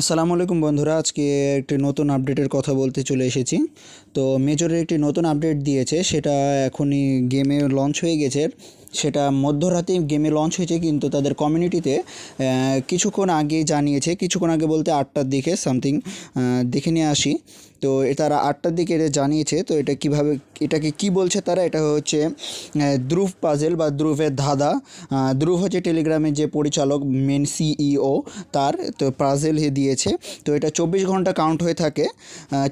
আসসালামু আলাইকুম বন্ধুরা, আজকে একটি নতুন আপডেটের কথা বলতে চলে এসেছি। তো মেজরের একটি নতুন আপডেট দিয়েছে, সেটা এখনই গেমে লঞ্চ হয়ে গেছে। সেটা মধ্যরাতেই গেমে লঞ্চ হয়েছে, কিন্তু তাদের কমিউনিটিতে কিছুক্ষণ আগে জানিয়েছে, কিছুক্ষণ আগে বলতে 8টার দিকে সামথিং। দেখে নিয়ে আসি। তো তারা 8টার দিকে এটা জানিয়েছে। তো এটা কীভাবে, এটাকে কি বলছে তারা, এটা হচ্ছে ধ্রুব পাজেল বা ধ্রুবের ধাঁধা। ধ্রুব হচ্ছে টেলিগ্রামের যে পরিচালক, মেন সিইও, তার তো পাজেল দিয়েছে। তো এটা 24 ঘন্টা কাউন্ট হয়ে থাকে,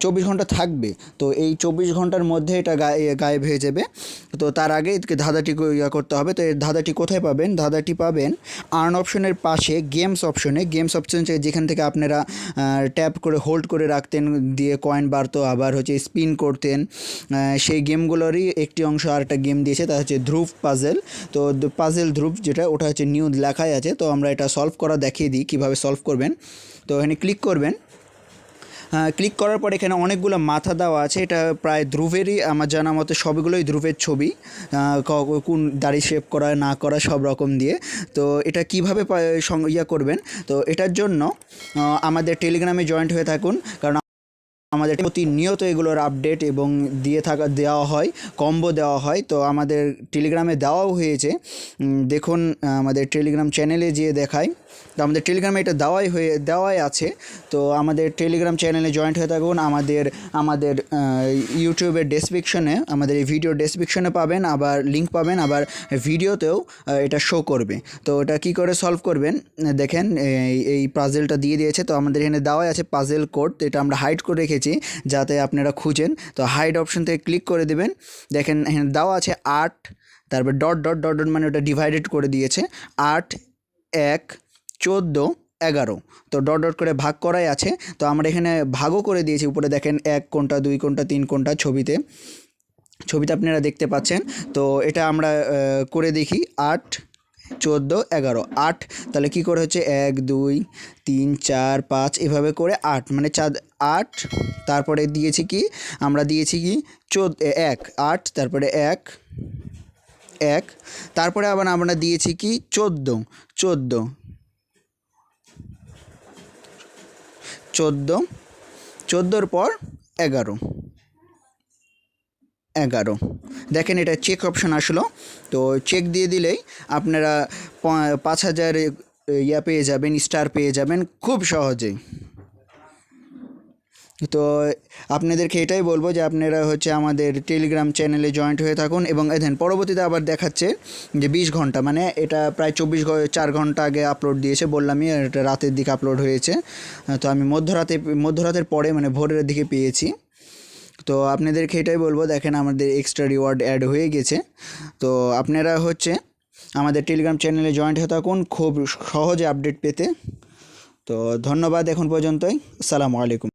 24 ঘন্টা থাকবে। তো এই 24 ঘন্টার মধ্যে এটা গায়েব হয়ে যাবে। তো তার আগে ধাঁধাটি করতে হবে। তো এই ধাঁধাটি কোথায় পাবেন? ধাঁধাটি পাবেন আর্ন অপশনের পাশে গেমস অপশনে। গেমস অপশন যেখান থেকে আপনারা ট্যাপ করে হোল্ড করে রাখতেন, দিয়ে কয়েন বাড়তো, আবার হচ্ছে স্পিন করতেন। সেই গেমগুলোরই একটি অংশ আর একটা গেম দিয়েছে, তা হচ্ছে ধ্রুব পাজেল। তো পাজেল ধ্রুব যেটা, ওটা হচ্ছে নিউ লেখাই আছে। তো আমরা এটা সলভ করা দেখিয়ে দিই কীভাবে সলভ করবেন। তো এখানে ক্লিক করবেন। ক্লিক করার পর এখানে অনেকগুলো মাথা দেওয়া আছে। এটা প্রায় ধ্রুবেরই, আমার জানা মতে সবগুলোই ধ্রুবের ছবি, কোন দাড়ি শেভ করা না করা সব রকম দিয়ে। তো এটা কীভাবে করবেন, তো এটার জন্য আমাদের টেলিগ্রামে জয়েন্ট হয়ে থাকুন, কারণ আমাদের প্রতিনিয়ত এগুলোর আপডেট এবং দেওয়া হয়, কম্বো দেওয়া হয়। তো আমাদের টেলিগ্রামে দেওয়াও হয়েছে, দেখুন আমাদের টেলিগ্রাম চ্যানেলে যেয়ে দেখায়। তো আমাদের টেলিগ্রামে এটা দেওয়াই আছে। তো আমাদের টেলিগ্রাম চ্যানেলে জয়েন্ট হয়ে থাকুন। আমাদের ইউটিউবের ডেসক্রিপশনে, আমাদের এই ভিডিও ডেসক্রিপশনে পাবেন, আবার লিঙ্ক পাবেন, আবার ভিডিওতেও এটা শো করবে। তো এটা কি করে সলভ করবেন দেখেন, এই পাজেলটা দিয়ে দিয়েছে। তো আমাদের এখানে দেওয়াই আছে পাজেল কোড। তো এটা আমরা হাইড করে রেখেছি যাতে আপনারা খুঁজেন। তো হাইড অপশন থেকে ক্লিক করে দেবেন। দেখেন এখানে দেওয়া আছে 8, তারপর ডট ডট ডট ডট, মানে ওটা ডিভাইডেড করে দিয়েছে 8, 1, 14, 11। তো ডট ডট করে ভাগ করাই আছে। তো আমরা এখানে ভাগও করে দিয়েছি। উপরে দেখেন 1 কোনটা, 2 কোনটা, 3 কোনটা, ছবিতে আপনারা দেখতে পাচ্ছেন। তো এটা আমরা করে দেখি 8, 14, 11, 8। তাহলে কী করে হচ্ছে 1, 2, 3, 4, 5 এভাবে করে 8, মানে 8। তারপরে দিয়েছি কি, আমরা দিয়েছি কি 1, 8, তারপরে 1, 1। তারপরে আবার আমরা দিয়েছি কি 14, 14, 14, 14-র পর 11, 11। দেখেন এটা চেক অপশন আসলো। তো চেক দিয়ে দিলেই আপনারা 5000 পেয়ে যাবেন, স্টার পেয়ে যাবেন খুব সহজেই। তো আপনাদেরকে এটাই বলবো যে আপনারা হচ্ছে আমাদের টেলিগ্রাম চ্যানেলে জয়েন্ট হয়ে থাকুন। এবং দেখেন পরবর্তীতে আবার দেখাচ্ছে যে 20 ঘন্টা, মানে এটা প্রায় 4 ঘন্টা আগে আপলোড দিয়েছে, বললামই এটা রাতের দিকে আপলোড হয়েছে। তো আমি মধ্যরাতের পরে, মানে ভোরের দিকে পেয়েছি। তো আপনাদেরকে এটাই বলবো, দেখেন আমাদের এক্সট্রা রিওয়ার্ড অ্যাড হয়ে গেছে। তো আপনারা হচ্ছে আমাদের টেলিগ্রাম চ্যানেলে জয়েন্ট হয়ে থাকুন খুব সহজে আপডেট পেতে। তো ধন্যবাদ এখন পর্যন্তই। আসসালামু আলাইকুম।